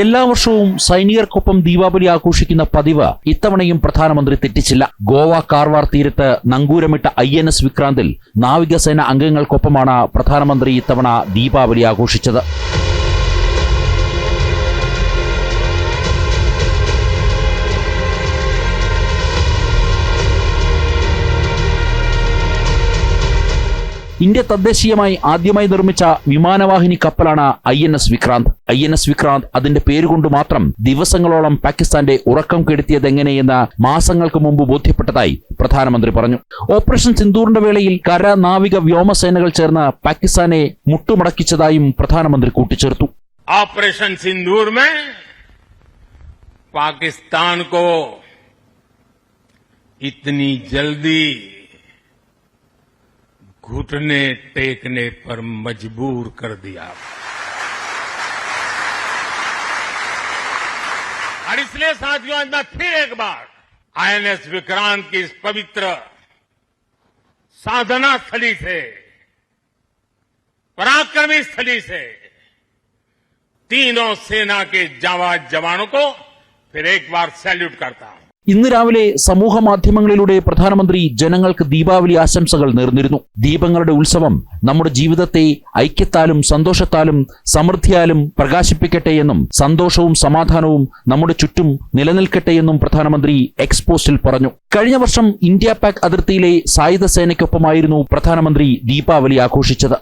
എല്ലാ വർഷവും സൈനികർക്കൊപ്പം ദീപാവലി ആഘോഷിക്കുന്ന പതിവ് ഇത്തവണയും പ്രധാനമന്ത്രി തെറ്റിച്ചില്ല. ഗോവ കാർവാർ തീരത്ത് നങ്കൂരമിട്ട INS വിക്രാന്തിൽ നാവികസേന അംഗങ്ങൾക്കൊപ്പമാണ് പ്രധാനമന്ത്രി ഇത്തവണ ദീപാവലി ആഘോഷിച്ചത്. ഇന്ത്യ തദ്ദേശീയമായി ആദ്യമായി നിർമ്മിച്ച വിമാനവാഹിനി കപ്പലാണ് INS വിക്രാന്ത്. INS വിക്രാന്ത് അതിന്റെ പേരുകൊണ്ട് മാത്രം ദിവസങ്ങളോളം പാകിസ്ഥാന്റെ ഉറക്കം കെടുത്തിയതെങ്ങനെയെന്ന് മാസങ്ങൾക്ക് മുമ്പ് ബോധ്യപ്പെട്ടതായി പ്രധാനമന്ത്രി പറഞ്ഞു. ഓപ്പറേഷൻ സിന്ദൂറിന്റെ വേളയിൽ കര, നാവിക, വ്യോമസേനകൾ ചേർന്ന് പാകിസ്ഥാനെ മുട്ടുമടക്കിച്ചതായും പ്രധാനമന്ത്രി കൂട്ടിച്ചേർത്തു. ऑपरेशन सिंदूर में पाकिस्तान को इतनी जल्दी घुटने टेकने पर मजबूर कर दिया और इसलिए साथियों आज मैं फिर एक बार INS विक्रांत की इस पवित्र साधना स्थली से, पराक्रमी स्थली से तीनों सेना के जाबाज जवानों को फिर एक बार सैल्यूट करता हूं. ഇന്ന് രാവിലെ സമൂഹ മാധ്യമങ്ങളിലൂടെ പ്രധാനമന്ത്രി ജനങ്ങൾക്ക് ദീപാവലി ആശംസകൾ നേർന്നിരുന്നു. ദീപങ്ങളുടെ ഉത്സവം നമ്മുടെ ജീവിതത്തെ ഐക്യത്താലും സന്തോഷത്താലും സമൃദ്ധിയാലും പ്രകാശിപ്പിക്കട്ടെയെന്നും സന്തോഷവും സമാധാനവും നമ്മുടെ ചുറ്റും നിലനിൽക്കട്ടെയെന്നും പ്രധാനമന്ത്രി എക്സ് പോസ്റ്റിൽ പറഞ്ഞു. കഴിഞ്ഞ വർഷം ഇന്ത്യ പാക് അതിർത്തിയിലെ സായുധ സേനയ്ക്കൊപ്പമായിരുന്നു പ്രധാനമന്ത്രി ദീപാവലി ആഘോഷിച്ചത്.